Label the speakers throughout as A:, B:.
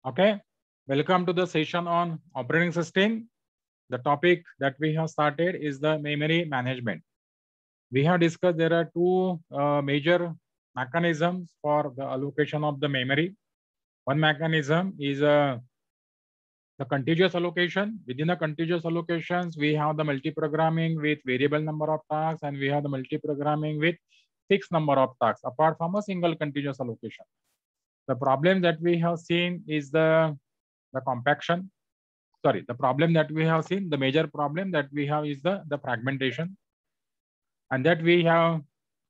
A: Okay, welcome to the session on operating system. The topic that we have started is the memory management. We have discussed there are two major mechanisms for the allocation of the memory. One mechanism is the contiguous allocation. Within the contiguous allocations, we have the multi-programming with variable number of tasks, and we have the multi-programming with fixed number of tasks, apart from a single contiguous allocation. The problem that we have seen is the compaction. Sorry, the problem that we have seen, the major problem that we have is the fragmentation, and that we have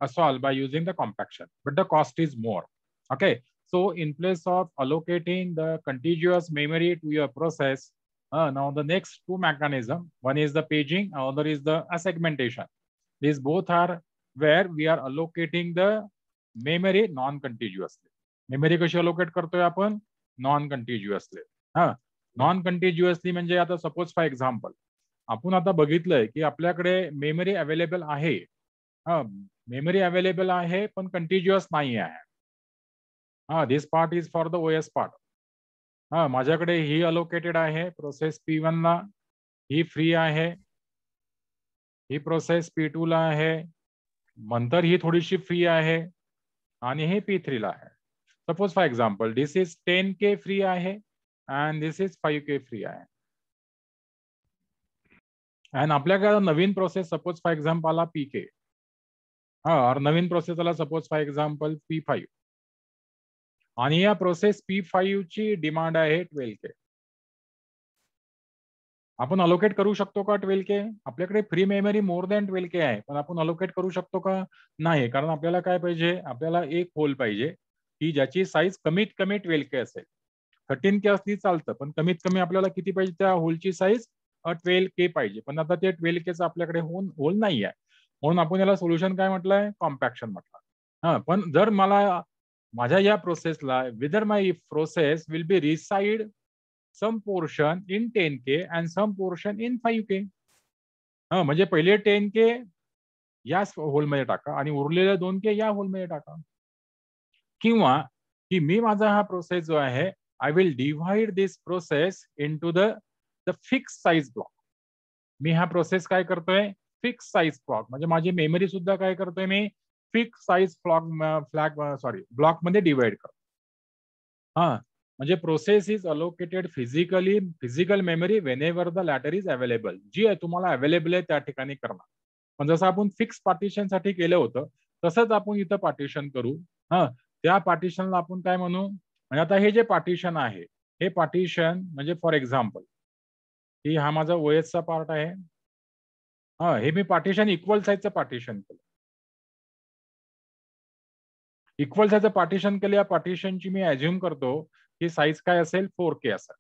A: solved by using the compaction, but the cost is more. Okay, so in place of allocating the contiguous memory to your process, now the next two mechanism, one is the paging, other is the segmentation. These both are where we are allocating the memory non-contiguously. Memory कशी allocate करतोय आपण non कंटिज्युअसली. Non कंटिज्युअसली म्हणजे आता suppose for example आपण आता बघितलंय की आपल्याकडे मेमरी अवेलेबल आहे. मेमरी अवेलेबल आहे पण कंटिज्युअस नाही आहे. This part is for the OS part. माझ्याकडे ही अलोकेटेड आहे प्रोसेस P1 ला, ही फ्री आहे, ही प्रोसेस P2 ला आहे, नंतर ही थोडीशी फ्री आहे आणि हे P3 ला आहे. Suppose for example this is 10K free आहे and this is 5K free आहे. and आपल्याकडे नवीन प्रोसेस सपोज फॉर एक्झाम्पल आला PK, और नवीन प्रोसेस आला सपोज फॉर एक्झाम्पल P5, आणि या प्रोसेस P5 ची डिमांड आहे 12K. आपण अलोकेट करू शकतो का 12K? आपल्याकडे free memory more than 12K आहे, पण आपण अलोकेट करू शकतो का? नाही, कारण आपल्याला काय पाहिजे, आपल्याला एक होल पाहिजे की ज्याची साईज कमीत कमी 12K असेल. 13K असली चालतं, पण कमीत कमी आपल्याला किती पाहिजे, त्या होलची साईज 12K पाहिजे. पण आता ते 12Kचं आपल्याकडे होल नाही आहे, म्हणून आपण याला सोल्युशन काय म्हटलंय, कॉम्पॅक्शन म्हटलं. पण जर मला माझ्या या प्रोसेसला whether my process will be reside some portion in 10K and some portion in 5K. म्हणजे पहिले 10K या होलमध्ये टाका आणि उरलेले 2K या होलमध्ये टाका. किंवा की मी माझा हा प्रोसेस जो आहे, I will divide this process into the fix size block. मी हा प्रोसेस काय करतोय, फिक्स साइज ब्लॉक, म्हणजे माझी मेमरी सुद्धा काय करतोय, मी फिक्स साइज ब्लॉक मध्ये डिवाइड करतो. म्हणजे process is allocated physical memory whenever the latter is available. जी आहे तुम्हाला अवेलेबल आहे त्या ठिकाणी करणार. पण जसं आपण फिक्स पार्टिशन साठी केलं होतं तसंच आपण इथं पार्टिशन करू. त्या पार्टिशनला आपण काय म्हणू, म्हणजे आता हे जे पार्टिशन आहे, हे पार्टिशन म्हणजे फॉर एक्झाम्पल की हा माझा ओएसचा पार्ट आहे. हे मी पार्टिशन इक्वल साईजचं पार्टिशन केलं. इक्वल साईजचं पार्टिशन केलं, या पार्टिशनची मी अज्युम करतो की साईज काय असेल, 4K असेल.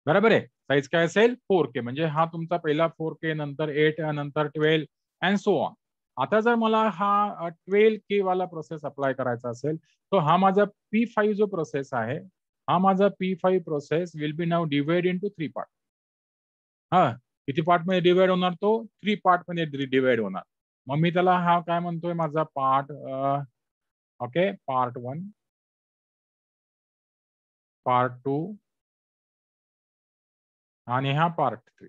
A: बरोबर आहे, साईज काय असेल, 4K. म्हणजे हा तुमचा पहिला 4K, नंतर 8, नंतर 12 अँड सो ऑन. आता जर मला हा 12K वाला प्रोसेस अप्लाय करायचा असेल, तर हा माझा P5 जो प्रोसेस आहे, हा माझा P5 process will B now divide into 3 part. किती पार्ट मध्ये डिवाइड होणार, तो 3 पार्ट मध्ये डिवाइड होणार. मग मी त्याला हा काय म्हणतोय, माझा पार्ट ओके, पार्ट 1, पार्ट 2 आणि हा पार्ट 3.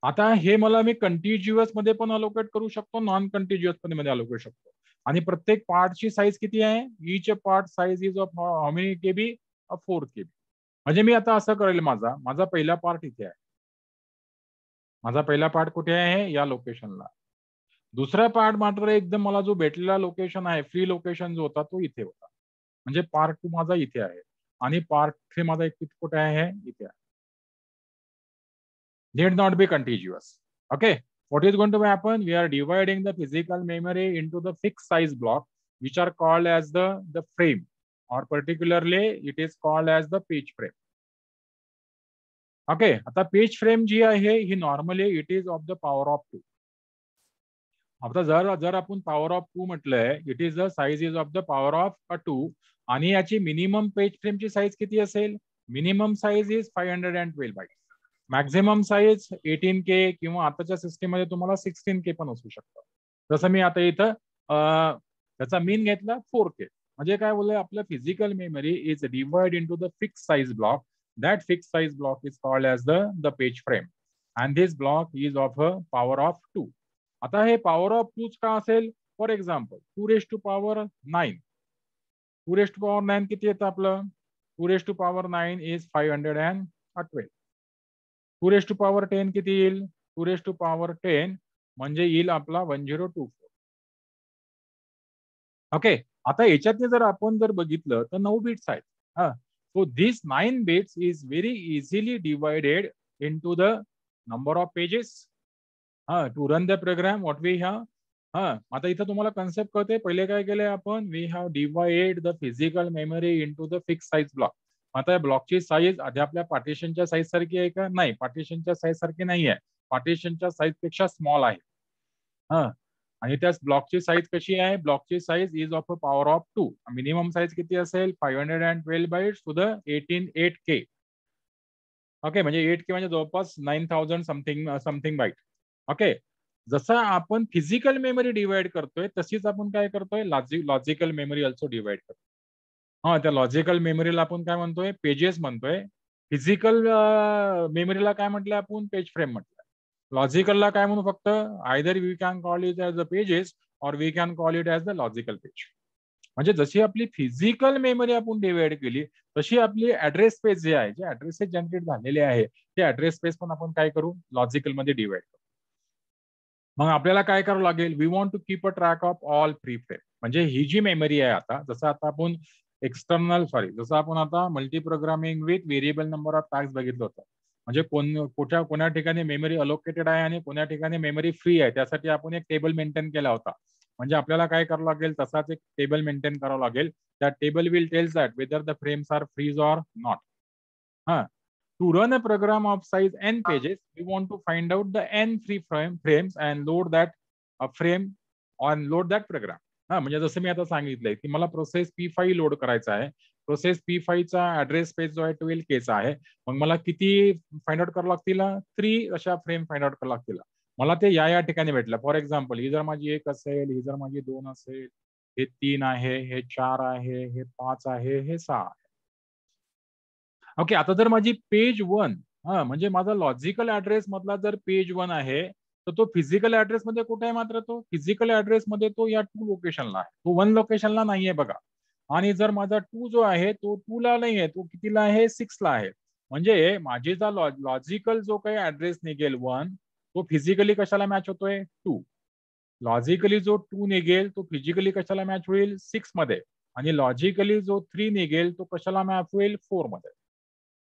A: आता हे मला मी कंटिज्युअस मध्ये पण अलोकेट करू शकतो, नॉन कंटिज्युअस मध्ये अलोकेट शकतो. आणि प्रत्येक पार्टची साईज किती आहे, each part size is of how many KB, 4KB. म्हणजे मी आता असं करेल, माझा पहिला पार्ट इथे आहे. माझा पहिला पार्ट कुठे आहे, या लोकेशनला. दुसरा पार्ट मात्र एकदम मला जो भेटलेला लोकेशन आहे, फ्री लोकेशन जो होता, तो इथे होता. म्हणजे पार्ट 2 माझा इथे आहे आणि पार्ट 3 माझा कुठे आहे, इथे आहे. Need not be contiguous. Okay, what is going to happen, we are dividing the physical memory into the fixed size block which are called as the frame, or particularly it is called as the page frame. Okay, आता page frame जी आहे ही normally it is of the power of 2. आता जर आपण power of 2 म्हटलंय, it is the size is of the power of 2, आणि याची minimum page फ्रेमची size किती असेल, minimum size is 512 byte, maximum size 18K, किंवा आताच्या सिस्टीम मध्ये तुम्हाला 16K पण असू शकतं. जसं मी आता इथं त्याचा मीन घेतला 4K. म्हणजे काय बोलूया, आपलं physical memory is divide into the fix size block. That fix size block is called as the page frame and this block is of a power of 2. आता हे पॉवर ऑफ 2 का असेल? For example 2⁹9. 2⁹9 किती येतं आपलं? 2⁹9 is 512. 2⁻10 किती येईल? 2⁻10 म्हणजे येईल आपला 1024. ओके. आता याच्यातले जर आपण जर बघितलं तर 9 बिट्स आहेत. हा. So this 9 bits is very easily divided into the number of pages to run the program what we have. आता इथं तुम्हाला कन्सेप्ट कळते. पहिले काय केलंय आपण? We have divide the physical memory into the fix size block. आता या ब्लॉकची साईज आधी आपल्या पार्टिशनच्या साईज सारखी आहे का? नाही, पार्टिशनच्या साईज सारखी नाही आहे. पार्टिशनच्या साईज पेक्षा स्मॉल आहे. हा. आणि त्या ब्लॉकची साईज कशी आहे? ब्लॉकची size is of a power of 2. Minimum size किती असेल? 512 bites to the 8K. Okay, म्हणजे 8K म्हणजे जवळपास 9000 समथिंग बाईट. ओके. जसं आपण फिजिकल मेमरी डिवाइड करतोय तशीच आपण काय करतोय? लॉजिकल मेमरी ऑल्सो डिवाइड करतो. त्या लॉजिकल मेमरीला आपण काय म्हणतोय? पेजेस म्हणतोय. फिजिकल मेमरीला काय म्हटलंय आपण? पेज फ्रेम म्हटलं. लॉजिकलला काय म्हणू फक्त? Either we can call it as the pages or we can call it as the logical page. म्हणजे जशी आपली फिजिकल मेमरी आपण डिवाइड केली तशी आपली ऍड्रेस स्पेस जे आहे, जे ऍड्रेसेस जनरेट झालेले आहे ते ऍड्रेस स्पेस पण आपण काय करू? लॉजिकल मध्ये डिवाइड करू. मग आपल्याला काय करावं लागेल? We want to keep a track of all free frame. म्हणजे ही जी मेमरी आहे आता, जसं आता आपण जसं आपण आता multi programming with variable number of tags बघितलं होतं. म्हणजे कोण्या ठिकाणी मेमरी अलोकेटेड आहे आणि कोण्या ठिकाणी मेमरी फ्री आहे, त्यासाठी आपण एक टेबल मेंटेन केला होता. म्हणजे आपल्याला काय करावं लागेल? तसाच एक टेबल मेंटेन करावं लागेल. That table will tells that whether the frames are free or not. हा. To run a program of size n pages, we want to find out the n frames and load that frame and load that program. म्हणजे जसं मी आता सांगितलंय की मला process P5 load करायचा आहे. Process P5 चा ऍड्रेस स्पेस जो आहे 12K चा आहे. मग मला किती फाइंड आउट करावं लागतील? 3 अशा फ्रेम फाइंड आउट करावं लागतील. मला ते या ठिकाणी भेटलं. फॉर एक्झाम्पल ही जर माझी 1 असेल, ही जर माझी 2 असेल, हे 3 आहे, हे 4 आहे, हे 5 आहे, हे 6 आहे. ओके. आता जर माझी पेज 1 म्हणजे माझा लॉजिकल ऍड्रेस मधला जर पेज 1 आहे, तर तो फिजिकल ऍड्रेस मध्ये कुठे आहे? मात्र तो फिजिकल ऍड्रेस मध्ये तो या 2 लोकेशनला आहे. तो 1 लोकेशनला नाहीये बघा. आणि जर माझा 2 जो आहे तो 2 ला नाहीये, तो कितीला आहे? 6 ला आहे. म्हणजे माझी जा लॉजिकल जो काही ऍड्रेस निघेल 1, तो फिजिकली कशाला मॅच होतोय? 2. लॉजिकली जो 2 निघेल तो फिजिकली कशाला मॅच होईल? 6 मध्ये. आणि लॉजिकली जो 3 निघेल तो कशाला मॅच होईल? 4 मध्ये.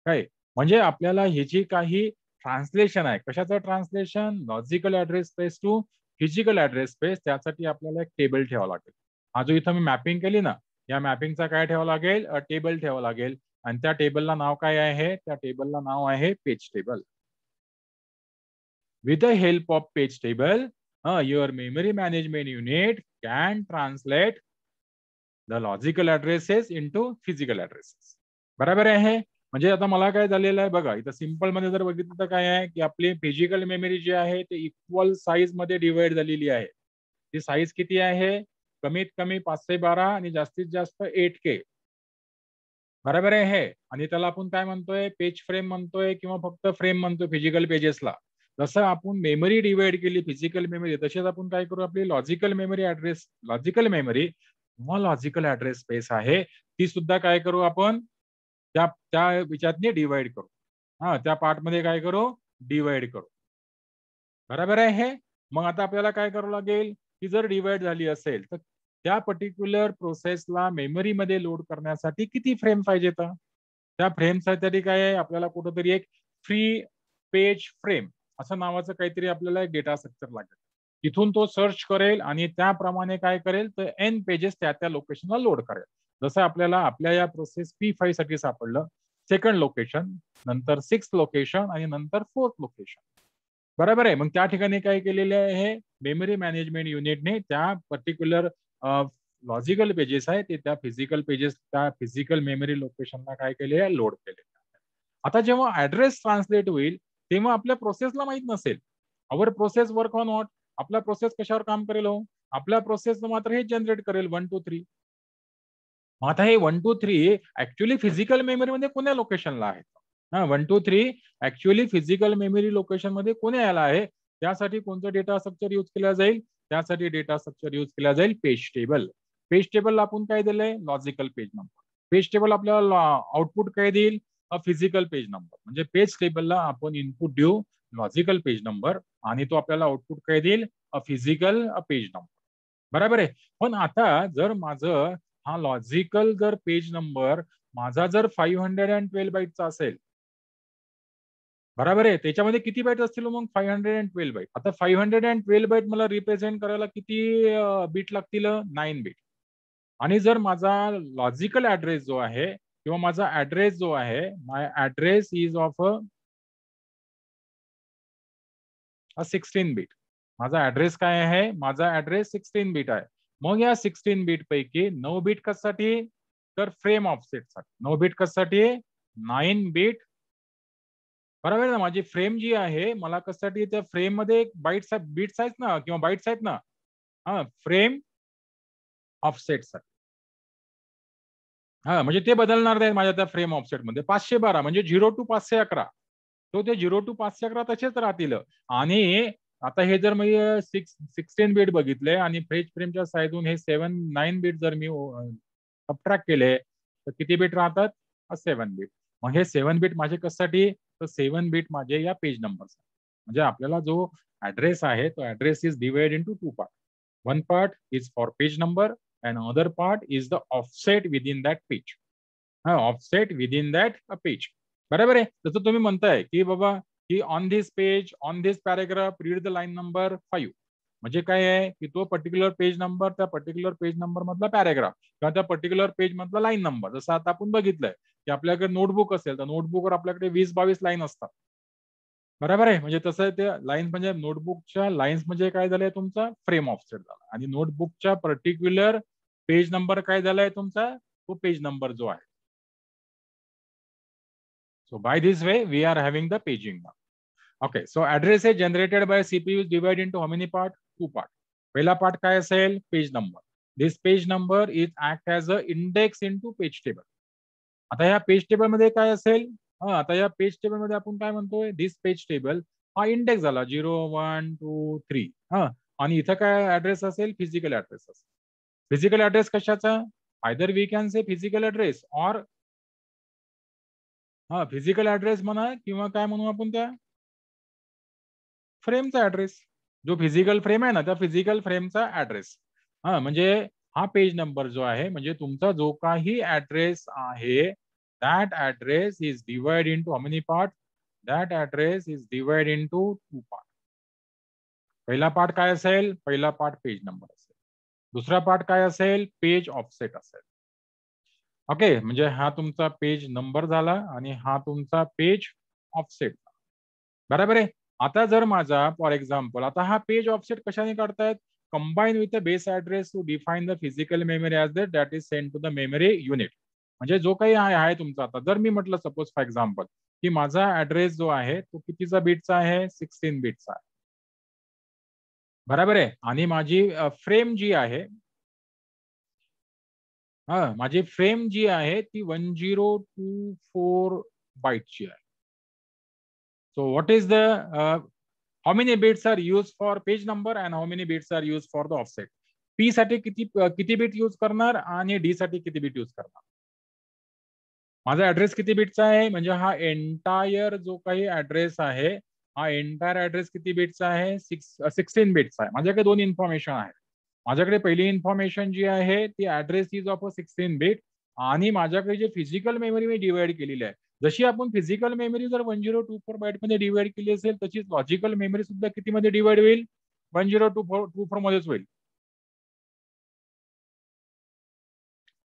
A: काय? म्हणजे आपल्याला हे जी काही ट्रान्सलेशन आहे, कशाचं translation? Logical address space to physical address space, त्यासाठी आपल्याला एक टेबल ठेवावं लागेल. हा जो इथं मी मॅपिंग केली ना, या मॅपिंगचा काय ठेवावं लागेल? टेबल ठेवावं लागेल. आणि त्या टेबलला नाव काय आहे? त्या टेबलला नाव आहे page table. With the help of page table, your memory management unit can translate the logical addresses into physical addresses. बरोबर आहे? म्हणजे आता मला काय झालेलं आहे बघा, इथं सिंपल मध्ये जर बघितलं तर काय आहे की आपली फिजिकल मेमरी जी आहे ते इक्वल साईज मध्ये डिवाइड झालेली आहे. ती साईज किती आहे? कमीत कमी 512 आणि जास्तीत जास्त 8K. बरोबर आहे? आणि त्याला आपण काय म्हणतोय? पेज फ्रेम म्हणतोय किंवा फक्त फ्रेम म्हणतोय फिजिकल पेजेसला. जसं आपण मेमरी डिवाइड केली फिजिकल मेमरी, तसेच आपण काय करू? आपली लॉजिकल मेमरी किंवा लॉजिकल ऍड्रेस स्पेस आहे, ती सुद्धा काय करू आपण? त्या त्या ह्याच्यातनी डिवाइड करू. त्या पार्टमध्ये काय करू? डिवाइड करू. बरोबर आहे? मग आता आपल्याला काय करावं लागेल? ती जर डिवाइड झाली असेल, तर त्या पर्टिक्युलर प्रोसेसला मेमरीमध्ये लोड करण्यासाठी किती फ्रेम पाहिजेत? त्या फ्रेमसाठी काय आहे? आपल्याला कुठेतरी एक फ्री पेज फ्रेम असं नावाचं काहीतरी आपल्याला एक डेटा स्ट्रक्चर लागेल. तिथून तो सर्च करेल आणि त्याप्रमाणे काय करेल? तर एन पेजेस त्या लोकेशनला लोड करेल. जसं आपल्याला आपल्या या प्रोसेस P5 साठी सापडलं. सेकंड लोकेशन, नंतर 6th लोकेशन आणि नंतर 4th लोकेशन. बरोबर आहे. मग त्या ठिकाणी काय केलेले आहे? मेमरी मॅनेजमेंट युनिटने त्या पर्टिक्युलर लॉजिकल पेजेस आहे ते त्या फिजिकल मेमरी लोकेशनला काय केले आहे? लोड केले. आता जेव्हा ऍड्रेस ट्रान्सलेट होईल तेव्हा आपल्या प्रोसेसला माहित नसेल. Our process work on what? आपला प्रोसेस कशावर काम करेल हो? आपल्या प्रोसेस मात्र हे जनरेट करेल 1 2 3. मग आता हे 1 2 3 ऍक्च्युअली फिजिकल मेमरीमध्ये कोण्या लोकेशनला आहे? 1 2 3 ऍक्च्युअली फिजिकल मेमरी लोकेशन मध्ये कोणी यायला आहे? त्यासाठी कोणतं डेटा स्ट्रक्चर यूज केला जाईल? त्यासाठी डेटा स्ट्रक्चर यूज केला जाईल पेज टेबल. पेज टेबलला आपण काय दिलंय? Logical page number. Page table आपल्याला आउटपुट काय देईल? Physical page number. म्हणजे पेज टेबलला आपण इनपुट देऊ लॉजिकल पेज नंबर आणि तो आपल्याला आउटपुट काय देईल? Physical page number. बरोबर आहे. पण आता जर माझं हा लॉजिकल जर पेज नंबर माझा जर 512 बाईटचा असेल, बरोबर आहे, त्याच्यामध्ये किती बाईट असतील मग? 512 बाईट. आता 512 बाईट मला रिप्रेझेंट करायला किती बीट लागतील? 9 बीट. आणि जर माझा लॉजिकल ऍड्रेस जो आहे किंवा माझा ऍड्रेस जो आहे, माय ऍड्रेस इज ऑफ 16 बीट. माझा ऍड्रेस काय आहे? माझा ऍड्रेस 16 बीट आहे. मग या 16 बीट पैकी 9 बीट कशासाठी? तर फ्रेम ऑफसेटसाठी. 9 बीट कशासाठी? 9 बीट. बरोबर आहे ना? माझी फ्रेम जी आहे, मला कशासाठी? त्या फ्रेम मध्ये बाईट्स बीट्स आहेत ना किंवा बाईट्स आहेत ना, फ्रेम ऑफसेटसाठी. म्हणजे ते बदलणार नाही माझ्या त्या फ्रेम ऑफसेटमध्ये. 512 म्हणजे 0 टू 511. तो ते 0 टू 511 तसेच राहतील. आणि आता हे जर मी 16 बीट बघितले आणि फ्रेमच्या साईडून हे 9 बीट जर मी सबट्रॅक्ट केले तर किती बीट राहतात? 7 बीट. मग हे 7 बीट माझे कशासाठी? तर 7 बीट माझे या पेज नंबरसाठी. म्हणजे आपल्याला जो ऍड्रेस आहे तो address is divide into 2 part. One part is for page number and other part is the offset within that page. Offset within that page. बरोबर आहे. जसं तुम्ही म्हणताय की बाबा की on this page, on this paragraph, read the line number 5. म्हणजे काय आहे की तो पर्टिक्युलर पेज नंबर, त्या पर्टिक्युलर पेज नंबर मधला पॅराग्राफ किंवा त्या पर्टिक्युलर पेज मधला लाईन नंबर. जसं आता आपण बघितलंय की आपल्याकडे नोटबुक असेल तर नोटबुकवर आपल्याकडे 20-22 लाईन असतात. बरोबर आहे. म्हणजे तसं ते लाईन्स म्हणजे नोटबुकच्या लाईन्स म्हणजे काय झालंय तुमचा? फ्रेम ऑफसेट झाला. आणि नोटबुकच्या पर्टिक्युलर पेज नंबर काय झालाय तुमचा? तो पेज नंबर जो आहे. So by this way we are having the paging नाव. Okay. So address is generated by CPU divide into how many part? 2 part. पहिला पार्ट काय असेल? Page number. This page number is act as a index into page table. आता या page table मध्ये काय असेल? आता या पेज टेबल मध्ये आपण काय म्हणतोय? दिस पेज टेबल हा इंडेक्स झाला 0 1 2 3. आणि इथं काय ऍड्रेस असेल? फिजिकल ऍड्रेस असेल. फिजिकल ऍड्रेस कशाचा? Either we can say physical address or physical address म्हणा किंवा काय म्हणू आपण त्या फ्रेमचा ऍड्रेस. जो फिजिकल फ्रेम आहे ना त्या फिजिकल फ्रेमचा ऍड्रेस. म्हणजे हा पेज नंबर जो आहे म्हणजे तुमचा जो काही ऍड्रेस आहे that address is divided into how many parts? That address is divided into 2 parts. पहिला पार्ट काय असेल? पहिला पार्ट पेज नंबर असेल. दुसरा पार्ट काय असेल? पेज ऑफसेट असेल. ओके. म्हणजे हा तुमचा पेज नंबर झाला आणि हा तुमचा पेज ऑफसेट. बरोबर आहे. आता जर माझा फॉर एक्झाम्पल आता हा पेज ऑफसेट कशाने काढतायत? Combine with the base address to define the physical memory as that is send to the memory unit. म्हणजे जो काही आहे तुमचा आता जर मी म्हटलं सपोज फॉर एक्झाम्पल की माझा ऍड्रेस जो आहे तो कितीचा बीटचा आहे? 16 बीटचा आहे. बरोबर आहे. आणि माझी फ्रेम जी आहे माझी फ्रेम जी आहे ती 1024 बाईटची आहे. So what is the how many bits are use for page number and how many bits are use for the offset? P साठी किती बीट यूज करणार आणि डी साठी किती बीट यूज करणार? माझा ऍड्रेस किती बीटचा आहे? म्हणजे हा एंटायर जो काही ऍड्रेस आहे हा एंटायर ऍड्रेस किती बीटचा आहे? 16 बीटचा आहे. माझ्याकडे दोन इन्फॉर्मेशन आहे. माझ्याकडे पहिली इन्फॉर्मेशन जी आहे ती ऍड्रेस इज ऑफ 16 बीट आणि माझ्याकडे जे फिजिकल मेमरी मी डिवाइड केलेली आहे. जशी आपण फिजिकल मेमरी जर 1024 बाईट मध्ये डिवाइड केली असेल तशीच लॉजिकल मेमरी सुद्धा किती मध्ये डिवाइड होईल? 1024 मध्येच होईल.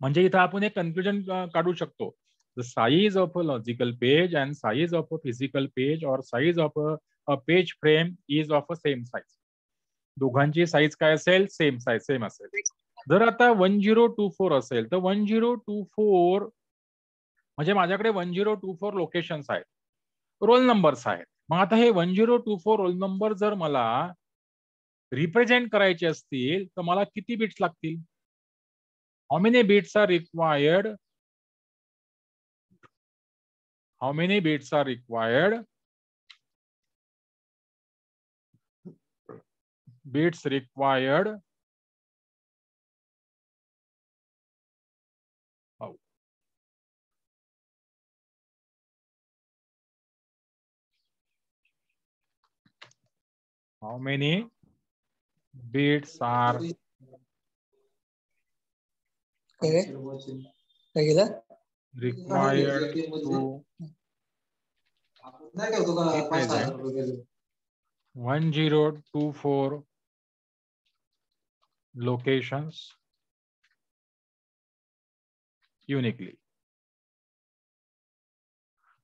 A: म्हणजे इथं आपण एक कन्क्लुजन काढू शकतो. The size of a logical page and size of a physical page or size of a page frame is of a same size. दोघांची साईज काय असेल? सेम साईज, सेम असेल. जर आता 1024 असेल तर 1024 म्हणजे माझ्याकडे 1024 लोकेशन्स आहेत, रोल नंबर्स आहेत. मग आता हे 1024 रोल नंबर जर मला रिप्रेझेंट करायचे असतील तर मला किती बिट्स लागतील? How many bits are required? How many bits are required? Bits required. Oh. How many bits are required to represent 1024 locations uniquely?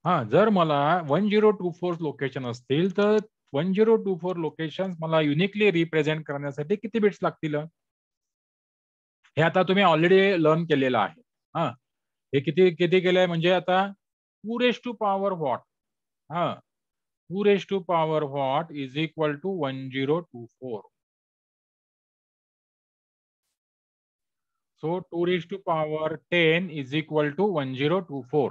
A: हा, जर मला 1024 लोकेशन असतील तर 1024 लोकेशन मला युनिकली रिप्रेझेंट करण्यासाठी किती बिट्स लागतील? हे आता तुम्ही ऑलरेडी लर्न केलेलं आहे. हा, हे किती किती केलंय म्हणजे आता 2 raised to power what? हा, 2 raised to power what is equal to 1024. So 2 raised to power 10 is equal to 1024.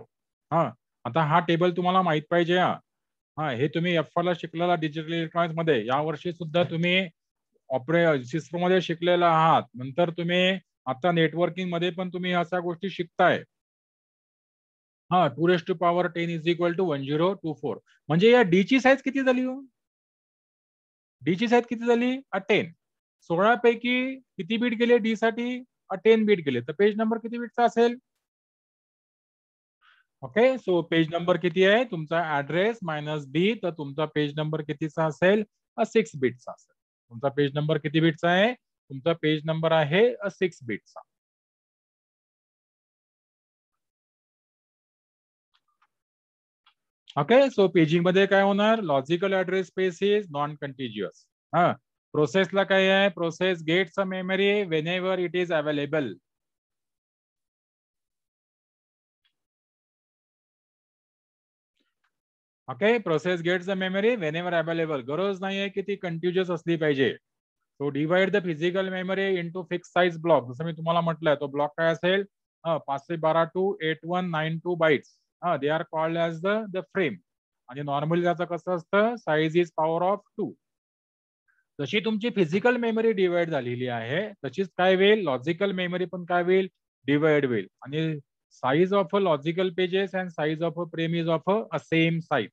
A: हा, आता हा टेबल तुम्हाला माहित पाहिजे. हा, हे तुम्ही एफ ला शिकलेला डिजिटल इलेक्ट्रॉनिक्स मध्ये यावर्षी सुद्धा तुम्ही सिस्टम मध्ये शिकलेला आहात. नंतर तुम्ही आता नेटवर्किंग मध्ये पण तुम्ही अशा गोष्टी शिकताय. हा, 2 raised to power 10 is equal to 1024. म्हणजे या डी ची साईज किती झाली? डी ची साईज किती झाली? 10. 16 पैकी किती बीट गेले डी साठी? 10 बीट गेले. तर पेज नंबर किती बीटचा असेल? ओके, सो पेज नंबर किती आहे तुमचा? ऍड्रेस मायनस बी, तर तुमचा पेज नंबर कितीचा असेल? 6 बीटचा असेल. तुमचा पेज नंबर किती बीटचा आहे? तुमचा पेज नंबर आहे 6 बीटचा. ओके, सो पेजिंग मध्ये काय होणार? Logical address space is non continuous. हा, प्रोसेसला काय आहे? Process gets a memory whenever it is available. Okay, process gets the memory whenever available. गरज नाहीये की ती कंटिन्युअस असली पाहिजे. So divide the physical memory into fix size block. जसं मी तुम्हाला म्हटलंय, तो ब्लॉक काय असेल? 512 to 8192 bytes. They are called as the frame. आणि नॉर्मली त्याचं कसं असतं? Size is power of 2. जशी तुमची फिजिकल मेमरी डिवाइड झालेली आहे तशीच काय होईल? लॉजिकल मेमरी पण काय होईल? डिवाइड होईल. आणि size of a logical pages and size of a frame is of a same size.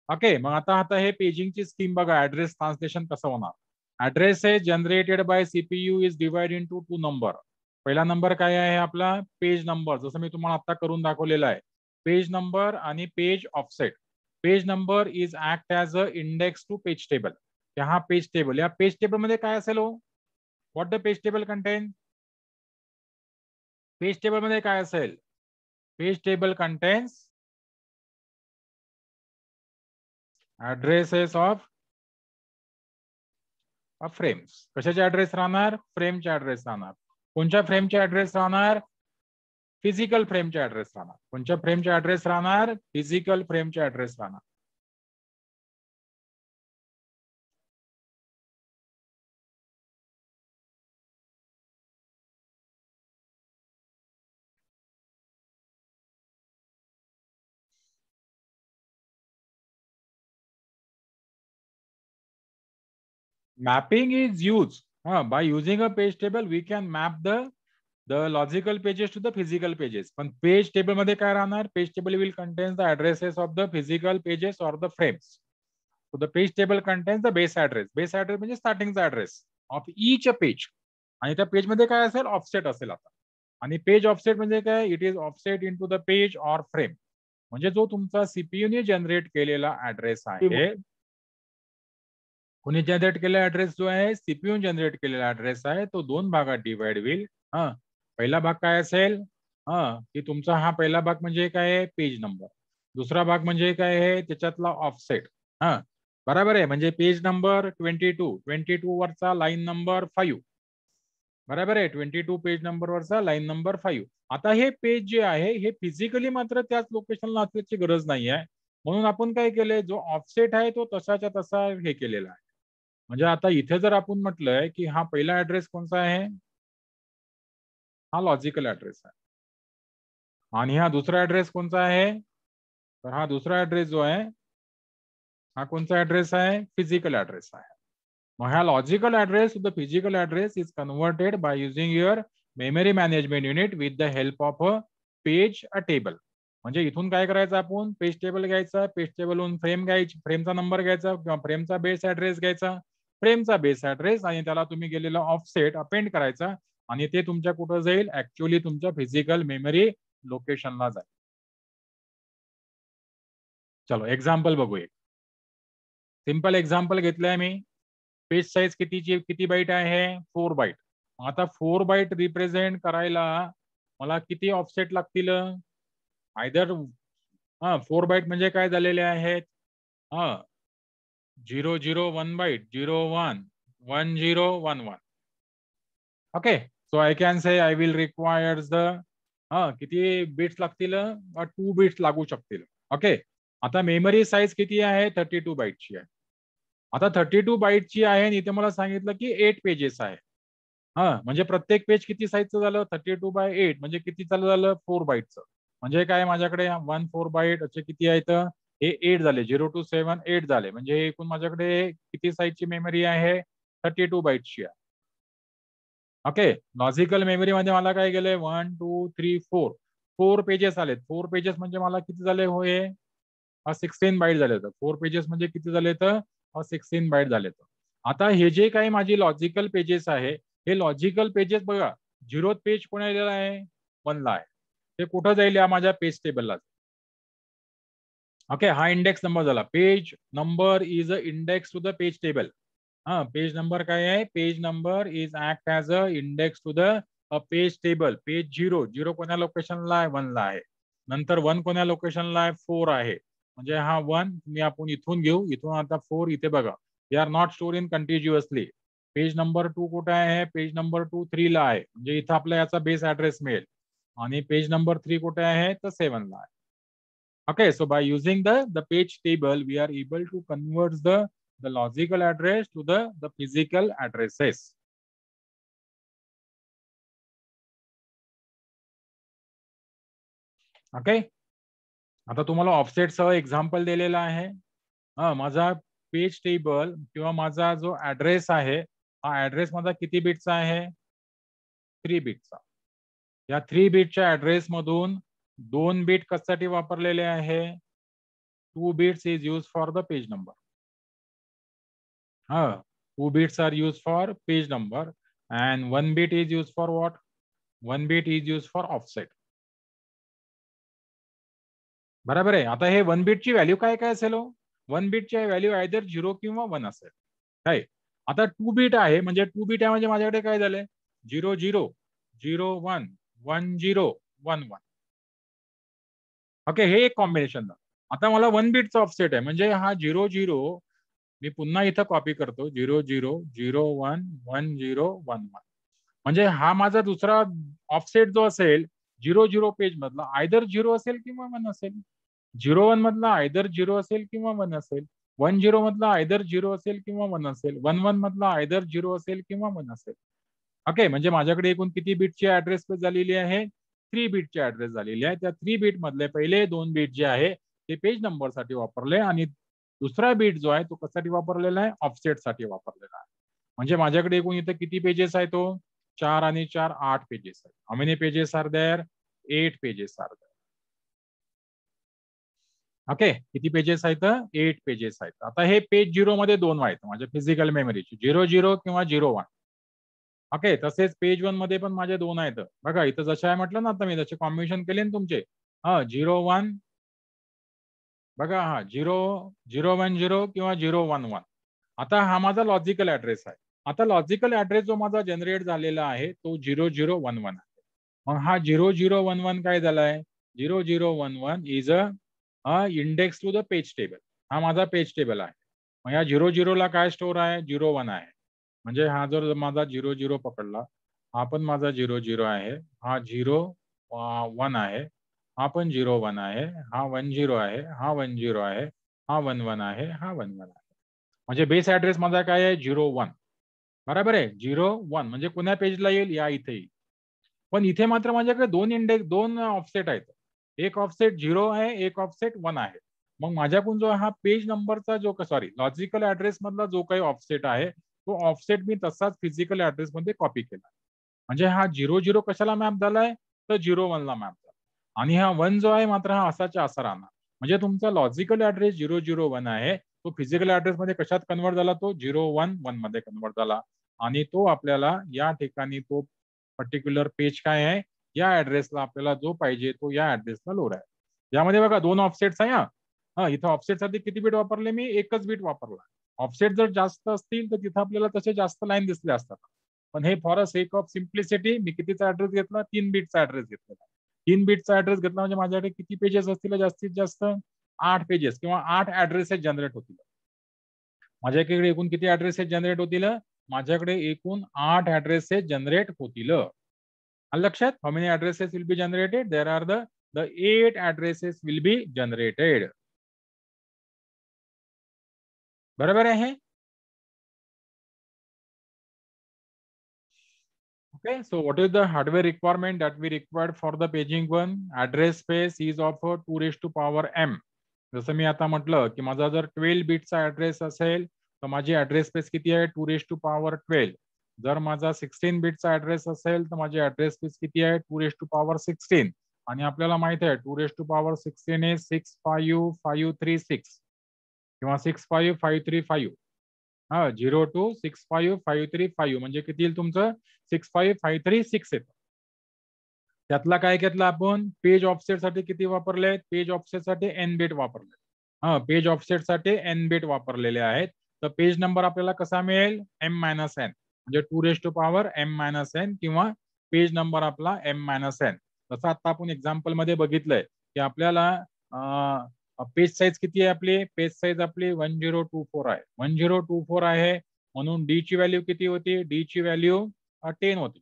A: Okay, मग आता आता हे पेजिंगची स्कीम बघा. ऍड्रेस ट्रान्सलेशन कसं होणार? ऍड्रेस आहे generated by CPU is divide into 2 number. पहिला नंबर काय आहे आपला? Page number. जसं मी तुम्हाला आता करून दाखवलेलं आहे. पेज नंबर आणि page offset. Page number is act as a index to page table. हा पेज टेबल, या पेज टेबल मध्ये काय असेल हो? What the page table contain? Page table मध्ये काय असेल? Page table contains addresses of frames. कशाचे ऍड्रेस राहणार? फ्रेमचे ऍड्रेस राहणार. कोणत्या फ्रेमचे ऍड्रेस राहणार? फिजिकल फ्रेमचे ऍड्रेस राहणार. कोणत्या फ्रेमचे ऍड्रेस राहणार? फिजिकल फ्रेमचे ऍड्रेस राहणार. Mapping is used. By using a page table, we can map the logical pages to the physical pages. पण पेज टेबल मध्ये काय राहणार? Page table will contain the addresses of the physical pages or the frames. So the page table contains the base address. Base address म्हणजे startingचा address of each page. आणि त्या page मध्ये काय असेल? ऑफसेट असेल आता. आणि पेज ऑफसेट म्हणजे काय? It is offset into the page or frame. म्हणजे जो तुमचा सीपीयू ने जनरेट केलेला ऍड्रेस आहे, कोणी जनरेट केलेला ऍड्रेस जो आहे, सीपीयू जनरेट केलेला ऍड्रेस आहे, तो 2 भागात डिवाइड होईल. हा, पहिला भाग काय असेल? की तुमचा हा पहिला भाग म्हणजे काय आहे? Page number. दुसरा भाग म्हणजे काय आहे? त्याच्यातला ऑफसेट. हा, बरोबर आहे. म्हणजे पेज नंबर 22 वरचा लाईन नंबर 5. बरोबर आहे. 22 पेज नंबर वरचा लाईन नंबर 5. आता हे पेज जे आहे हे फिजिकली मात्र त्याच लोकेशनला असल्याची गरज नाही आहे. म्हणून आपण काय केलंय? जो ऑफसेट आहे तो तसाच्या तसा हे केलेला आहे. म्हणजे आता इथे जर आपण म्हटलंय की हा पहिला ऍड्रेस कोणता आहे? हा लॉजिकल ऍड्रेस आहे. आणि हा दुसरा ऍड्रेस कोणता आहे? तर हा दुसरा ऍड्रेस जो आहे हा कोणता ऍड्रेस आहे? फिजिकल ऍड्रेस आहे. मग हा logical address to the physical address is converted by using your memory management unit with the help of a page a table. म्हणजे इथून काय करायचं, आपण पेज टेबल घ्यायचा, पेज टेबलहून फ्रेम घ्यायची, फ्रेमचा नंबर घ्यायचा किंवा फ्रेमचा बेस ऍड्रेस घ्यायचा, फ्रेमचा बेस ऍड्रेस आणि त्याला तुम्ही गेलेला ऑफसेट अपेंड करायचा आणि ते तुमच्या कुठं जाईल? ऍक्च्युअली तुमच्या फिजिकल मेमरी लोकेशनला जाईल. चलो एक्झाम्पल बघूया. सिंपल एक्झाम्पल घेतलंय मी. पेज साईज किती बाईट आहे? 4 बाईट. आता 4 बाईट रिप्रेझेंट करायला मला किती ऑफसेट लागतील? आयदर 4 बाईट म्हणजे काय झालेले आहेत? 001 byte, 01, 1011. Okay, so I can say I will requires the किती बिट्स लागतील? 2 बिट्स लागू शकतील. ओके, आता मेमरी साईज किती आहे? 32 बाईटची आहे. आता 32 बाईटची आहे आणि इथे मला सांगितलं की 8 पेजेस आहे. म्हणजे प्रत्येक पेज किती साईजचं झालं? 32/8 म्हणजे किती झालं? 4 बाईटचं. म्हणजे काय, माझ्याकडे 4 बाईट असे किती आहेत? हे 8 झाले. 0 to 7 8 झाले. म्हणजे एकूण माझ्याकडे किती साईजची मेमरी आहे? 32 बाईटची आहे. ओके, लॉजिकल मेमरी मध्ये मला काय गेलंय? 1 2 3 4 4 पेजेस आलेत. 4 पेजेस म्हणजे मला किती झाले होय? 16 बाईट झाले. 4 पेजेस म्हणजे किती झाले? 16 बाईट झाले. आता हे जे काही माझी लॉजिकल पेजेस आहे, हे लॉजिकल पेजेस बघा, 0th पेज कोणाला आहे? 1 ला आहे. ते कुठं जाईल? या माझ्या पेज टेबलला. ओके, हा इंडेक्स नंबर झाला. Page number is a index to the page table. Page number काय आहे? Page number is act as a index to the page table. Page 0 कोण्या लोकेशनला आहे? 1 ला आहे. नंतर 1 कोण्या लोकेशनला आहे? 4 आहे. म्हणजे हा 1 मी आपण इथून घेऊ, इथून आता 4 इथे बघा. They are not store in continuously. Page number 2 कुठे आहे? पेज नंबर 2 3 ला आहे. म्हणजे इथं आपल्याला याचा बेस ऍड्रेस मिळेल. आणि पेज नंबर 3 कुठे आहे? तर 7 ला आहे. Okay, so by using the page table, we are able to convert the logical address to the physical addresses. Okay, आता तुम्हाला ऑफसेट सह एक्झाम्पल दिलेला आहे. माझा पेज टेबल किंवा माझा जो ऍड्रेस आहे, हा ऍड्रेस माझा किती बिटचा आहे? 3 बिटचा. या 3 बिटच्या ऍड्रेस मधून 2 बिट कशासाठी वापरलेले आहे? 2 bits is used for the page number. 2 bits are used for page number and 1 bit is used for what? 1 bit is used for offset. बरोबर आहे. आता हे 1 बिटची व्हॅल्यू काय काय असेल? 1 बिटची व्हॅल्यू आयदर 0 किंवा 1 असेल. काय? आता 2 बिट आहे, म्हणजे 2 बिट आहे म्हणजे माझ्याकडे काय झालंय? 0 0 0 1 1 0 1 1. ओके, हे एक कॉम्बिनेशन झालं. आता मला 1 बिटचा ऑफसेट आहे, म्हणजे हा 0 0 मी पुन्हा इथं कॉपी करतो. 0 0 0 1 1 0 1 1. म्हणजे हा माझा दुसरा ऑफसेट जो असेल 0 0 पेज मधला आयदर 0 असेल किंवा 1 असेल. 0 1 मधला आयदर 0 असेल किंवा 1 असेल. 1 0 मधला आयदर 0 असेल किंवा 1 असेल. 1 1 मधला आयदर 0 असेल किंवा 1 असेल. ओके, म्हणजे माझ्याकडे एकूण किती बिटची ऍड्रेस झालेली आहे? 3 बिटची ऍड्रेस झालेली आहे. त्या 3 बिट मधले पहिले 2 बिट जे आहे ते पेज नंबर साठी वापरले आणि दुसरा बिट जो आहे तो कशासाठी वापरलेला आहे? ऑफसेट साठी वापरलेला आहे. म्हणजे माझ्याकडे एकूण इथे किती पेजेस आहेत? 4 आणि 4 8 पेजेस आहेत. How many pages are there? 8 pages are there. Okay, किती पेजेस आहेत? 8 पेजेस आहेत. आता हे पेज 0 मध्ये 2 आहेत माझ्या फिजिकल मेमरीची, 0 0 किंवा 0 1. ओके, तसेच पेज 1 मध्ये पण माझे 2 आहेत. बघा इथं जसे आहे म्हटलं ना, आता मी जसे कॉम्बिनेशन केले ना तुमचे. 0 1 बघा, 0 0 1 0 किंवा 0 1 1. आता हा माझा लॉजिकल ऍड्रेस आहे. आता लॉजिकल ऍड्रेस जो माझा जनरेट झालेला आहे तो 0 0 1 1 आहे. मग हा 0 0 1 1 काय झालाय? 0 0 1 1 is a index to the page table. हा माझा पेज टेबल आहे. मग या 0 0 ला काय स्टोर आहे? 0 1 आहे. म्हणजे हा जर माझा 0 0 पकडला, हा पण माझा 0 0 आहे. हा 0 1 आहे. हा पण 0 1 आहे. हा 1 0 आहे. हा 1 0 आहे. हा 1 1 आहे. हा 1 1 आहे. म्हणजे बेस ऍड्रेस माझा काय आहे? 0 1. बरोबर आहे. 0 1 म्हणजे कोण्या पेजला येईल? या इथे येईल. पण इथे मात्र माझ्याकडे दोन ऑफसेट आहेत. एक ऑफसेट 0 आहे, एक ऑफसेट 1 आहे. मग माझ्याकडून जो हा पेज नंबरचा जो सॉरी लॉजिकल ऍड्रेस मधला जो काही ऑफसेट आहे तो ऑफसेट मी तसाच फिजिकल ऍड्रेस मध्ये कॉपी केला. म्हणजे हा 0-0 कशाला मॅप झालाय, तर 0-1 ला मॅप झाला. आणि हा 1 जो आहे मात्र हा असाच्या असा राहणार. म्हणजे तुमचा लॉजिकल ऍड्रेस 0-0-1 आहे, तो फिजिकल ऍड्रेस मध्ये कशात कन्वर्ट झाला, तो 0-1-1 मध्ये कन्वर्ट झाला. आणि तो आपल्याला या ठिकाणी तो पर्टिक्युलर पेज काय आहे, या ऍड्रेसला आपल्याला जो पाहिजे तो या ऍड्रेसला लोड आहे. यामध्ये बघा 2 ऑफसेट्स आहे. हा इथं ऑफसेट साठी किती बीट वापरले मी, एकच बीट वापरला. ऑफसेट जर जास्त असतील तर तिथं आपल्याला तसे जास्त लाईन दिसले असतात. पण हे for a sake of simplicity मी कितीचा ऍड्रेस घेतला, 3 बीटचा ऍड्रेस घेतलेला. 3 बीटचा ऍड्रेस घेतला म्हणजे माझ्याकडे किती पेजेस असतील, जास्तीत जास्त 8 पेजेस किंवा 8 ऍड्रेसेस जनरेट होतील. माझ्याकडे एकूण किती ऍड्रेसेस जनरेट होतील, माझ्याकडे एकूण 8 ऍड्रेसेस जनरेट होतील. लक्षात, how many addresses will be generated, there are the 8 addresses will be generated. बरोबर आहे. Okay, so what is the hardware requirement that we required for the paging one? Address space is of 2 raised to power m. जसं मी आता म्हटलं की माझा जर 12 बिटचा address असेल तर माझी ऍड्रेस स्पेस किती आहे, 2 रेस टू पॉवर 12. जर माझा 16 बिटचा ऍड्रेस असेल तर माझी ऍड्रेस स्पेस किती आहे, 2 रेस टू पॉवर 16. आणि आपल्याला माहिती आहे 2 रेस टू पॉवर 16 हे 65536 किंवा 65535. हा 0 to 65535 म्हणजे किती येईल तुमचं, 65536 येतं. त्यातला काय घेतलं आपण, पेज ऑफसेट साठी किती वापरले, पेज ऑफसेट साठी एन बिट वापरले. हा पेज ऑफसेट साठी एन बिट वापरलेले आहेत. तर पेज नंबर आपल्याला कसा मिळेल, एम मायनस एन, म्हणजे 2 raise to power M minus N किंवा पेज नंबर आपला एम मायनस एन. जसं आता आपण एक्झाम्पल मध्ये बघितलंय की आपल्याला पेज साईज किती आहे, आपली पेज साईज आपली 1024 आहे. 1024 आहे म्हणून डी ची व्हॅल्यू किती होती, डी ची व्हॅल्यू 10 होती.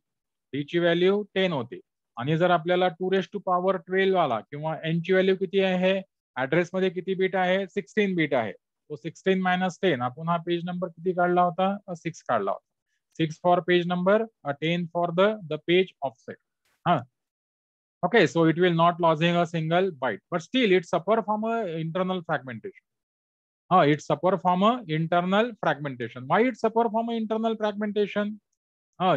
A: डी ची व्हॅल्यू 10 होती. आणि जर आपल्याला 2 रेस टू पॉवर 12 आला किंवा एन ची व्हॅल्यू किती आहे, ऍड्रेस मध्ये किती बीट आहे, 16 बीट आहे. तो 16 मायनस 10, आपण हा पेज नंबर किती काढला होता, 6 काढला होता. 6 for page number, 10 for the page offset. हा okay, so it will not losing a single byte, but still it suffer from a internal fragmentation. It suffer from a internal fragmentation. Why it suffer from a internal fragmentation?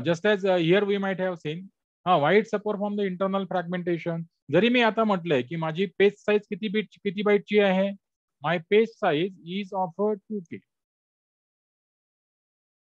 A: Just as here we might have seen. Why it suffer from the internal fragmentation? जरी मी आता म्हटलंय की माझी page size किती बाईटची आहे, my page size is of 2K.